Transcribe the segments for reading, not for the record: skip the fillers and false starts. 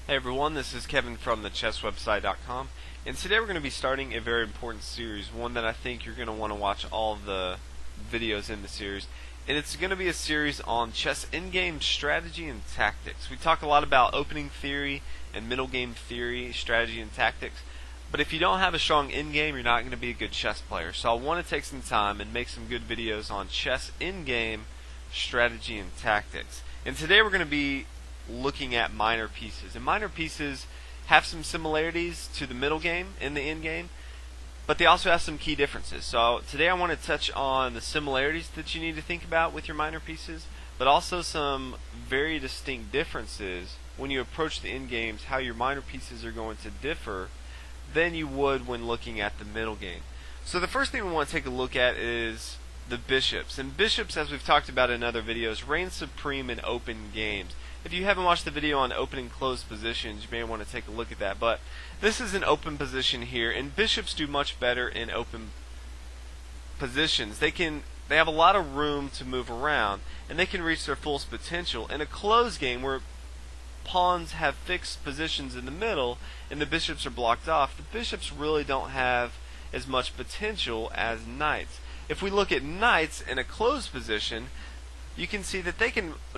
Hey everyone, this is Kevin from thechesswebsite.com, and today we're going to be starting a very important series, one that I think you're going to want to watch all of the videos in the series, and it's going to be a series on chess in-game strategy and tactics. We talk a lot about opening theory and middle game theory, strategy and tactics, but if you don't have a strong in-game, you're not going to be a good chess player. So I want to take some time and make some good videos on chess in-game strategy and tactics. And today we're going to be looking at minor pieces, and minor pieces have some similarities to the middle game in the end game, but they also have some key differences. So today I want to touch on the similarities that you need to think about with your minor pieces, but also some very distinct differences when you approach the end games, how your minor pieces are going to differ than you would when looking at the middle game. So the first thing we want to take a look at is the bishops. And bishops, as we've talked about in other videos, reign supreme in open games. If you haven't watched the video on open and closed positions, you may want to take a look at that. But this is an open position here, and bishops do much better in open positions. They have a lot of room to move around, and they can reach their fullest potential. In a closed game where pawns have fixed positions in the middle and the bishops are blocked off, the bishops really don't have as much potential as knights. If we look at knights in a closed position, you can see that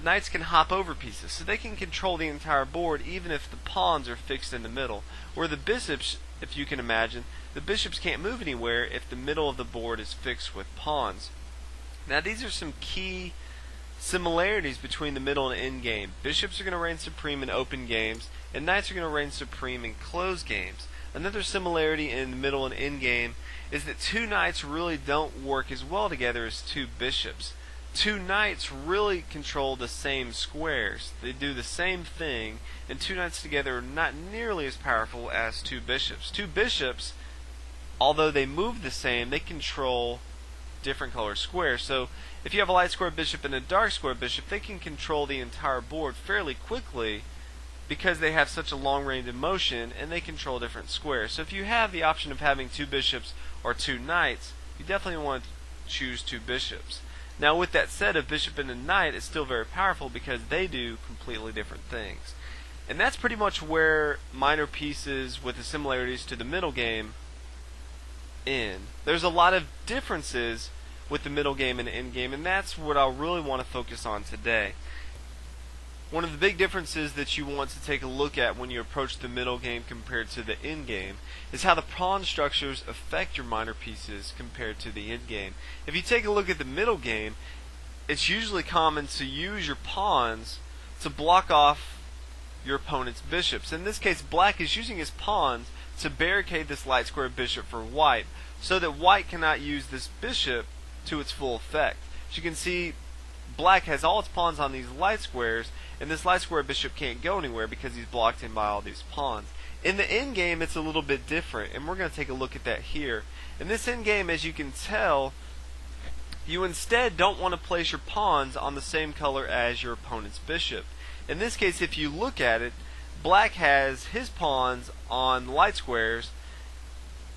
knights can hop over pieces, so they can control the entire board even if the pawns are fixed in the middle. Where the bishops, if you can imagine, the bishops can't move anywhere if the middle of the board is fixed with pawns. Now these are some key similarities between the middle and end game. Bishops are going to reign supreme in open games, and knights are going to reign supreme in closed games. Another similarity in the middle and end game is that two knights really don't work as well together as two bishops. Two knights really control the same squares. They do the same thing, and two knights together are not nearly as powerful as two bishops. Two bishops, although they move the same, they control different color squares. So if you have a light square bishop and a dark square bishop, they can control the entire board fairly quickly because they have such a long range of motion and they control different squares. So if you have the option of having two bishops or two knights, you definitely want to choose two bishops. Now with that said, a bishop and a knight is still very powerful because they do completely different things. And that's pretty much where minor pieces with the similarities to the middle game end. There's a lot of differences with the middle game and the end game, and that's what I really want to focus on today. One of the big differences that you want to take a look at when you approach the middle game compared to the end game is how the pawn structures affect your minor pieces compared to the end game. If you take a look at the middle game, it's usually common to use your pawns to block off your opponent's bishops. In this case, black is using his pawns to barricade this light square bishop for white so that white cannot use this bishop to its full effect. As you can see, black has all its pawns on these light squares, and this light square bishop can't go anywhere because he's blocked in by all these pawns. In the end game, it's a little bit different, and we're going to take a look at that here. In this end game, as you can tell, you instead don't want to place your pawns on the same color as your opponent's bishop. In this case, if you look at it, black has his pawns on light squares,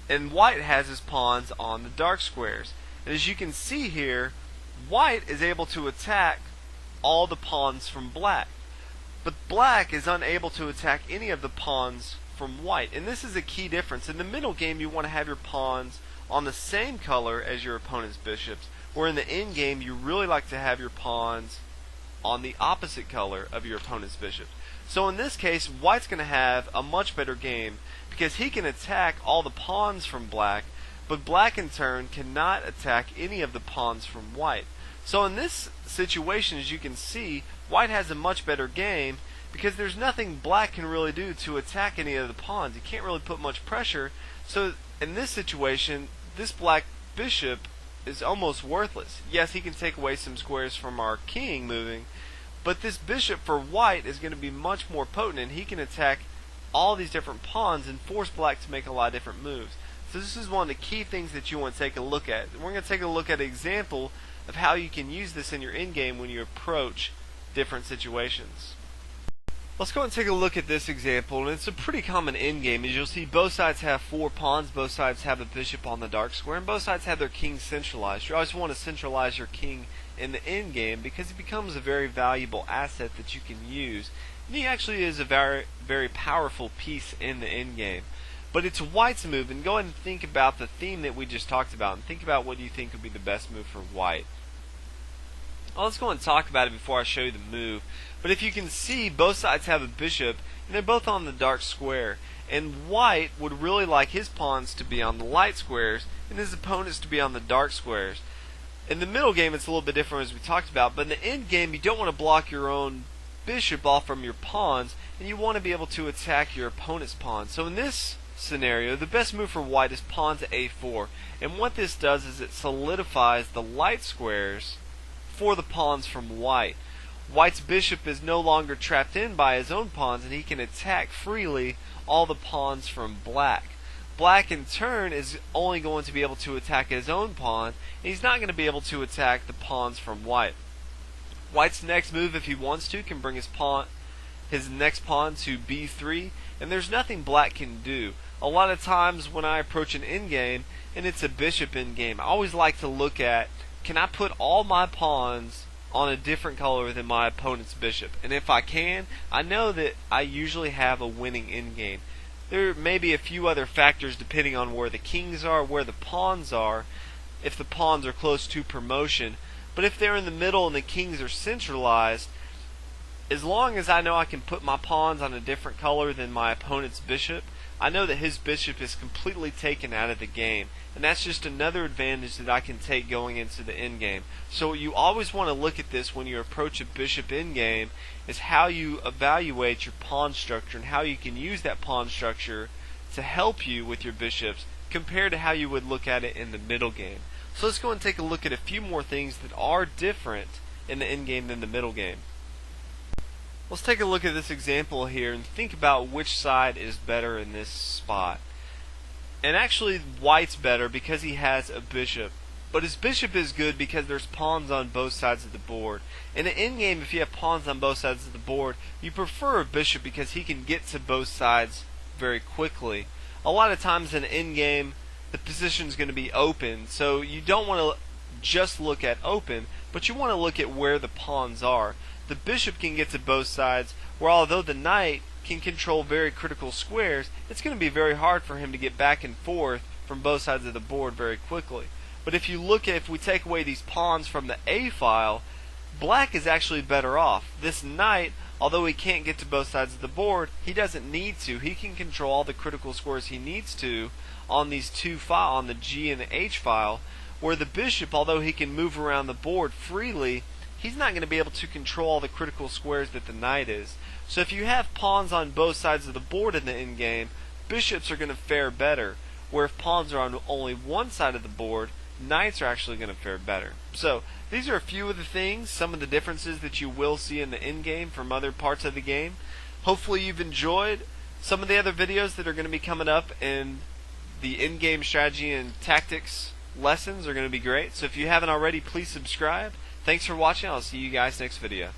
and white has his pawns on the dark squares. And as you can see here, white is able to attack all the pawns from black, but black is unable to attack any of the pawns from white. And this is a key difference. In the middle game, you want to have your pawns on the same color as your opponent's bishops, where in the end game, you really like to have your pawns on the opposite color of your opponent's bishop. So in this case, white's going to have a much better game because he can attack all the pawns from black, but black in turn cannot attack any of the pawns from white. So in this situation, as you can see, white has a much better game because there's nothing black can really do to attack any of the pawns. He can't really put much pressure. So in this situation, this black bishop is almost worthless. Yes, he can take away some squares from our king moving, but this bishop for white is going to be much more potent, and he can attack all these different pawns and force black to make a lot of different moves. So this is one of the key things that you want to take a look at. We're going to take a look at an example of how you can use this in your endgame when you approach different situations. Let's go and take a look at this example, and it's a pretty common endgame. As you'll see, both sides have 4 pawns, both sides have a bishop on the dark square, and both sides have their king centralized. You always want to centralize your king in the endgame because it becomes a very valuable asset that you can use. And he actually is a very, very powerful piece in the endgame. But it's white's move, and go ahead and think about the theme that we just talked about, and think about what you think would be the best move for white. Well, let's go and talk about it before I show you the move. But if you can see, both sides have a bishop, and they're both on the dark square. And white would really like his pawns to be on the light squares, and his opponents to be on the dark squares. In the middle game, it's a little bit different as we talked about, but in the end game, you don't want to block your own bishop off from your pawns, and you want to be able to attack your opponent's pawns. So in this scenario, the best move for white is pawn to a4. And what this does is it solidifies the light squares for the pawns from white. White's bishop is no longer trapped in by his own pawns, and he can attack freely all the pawns from black. Black in turn is only going to be able to attack his own pawn, and he's not going to be able to attack the pawns from white. White's next move, if he wants to, can bring his next pawn to b3, and there's nothing black can do. A lot of times when I approach an endgame and it's a bishop endgame, I always like to look at, can I put all my pawns on a different color than my opponent's bishop? And if I can, I know that I usually have a winning endgame. There may be a few other factors depending on where the kings are, where the pawns are, if the pawns are close to promotion. But if they're in the middle and the kings are centralized, as long as I know I can put my pawns on a different color than my opponent's bishop, I know that his bishop is completely taken out of the game. And that's just another advantage that I can take going into the endgame. So you always want to look at this when you approach a bishop endgame, is how you evaluate your pawn structure and how you can use that pawn structure to help you with your bishops compared to how you would look at it in the middle game. So let's go and take a look at a few more things that are different in the endgame than the middle game. Let's take a look at this example here and think about which side is better in this spot. And actually, white's better because he has a bishop. But his bishop is good because there's pawns on both sides of the board. In an endgame, if you have pawns on both sides of the board, you prefer a bishop because he can get to both sides very quickly. A lot of times in an endgame, the position is going to be open, so you don't want to just look at open, but you want to look at where the pawns are. The bishop can get to both sides, where although the knight can control very critical squares, it's going to be very hard for him to get back and forth from both sides of the board very quickly. But if we take away these pawns from the A file, black is actually better off. This knight, although he can't get to both sides of the board, he doesn't need to. He can control all the critical squares he needs to on these two files, on the G and the H file, where the bishop, although he can move around the board freely, he's not going to be able to control all the critical squares that the knight is. So if you have pawns on both sides of the board in the endgame, bishops are going to fare better. Where if pawns are on only one side of the board, knights are actually going to fare better. So these are a few of the things, some of the differences that you will see in the endgame from other parts of the game. Hopefully you've enjoyed some of the other videos that are going to be coming up, and the endgame strategy and tactics lessons are going to be great. So if you haven't already, please subscribe. Thanks for watching. I'll see you guys next video.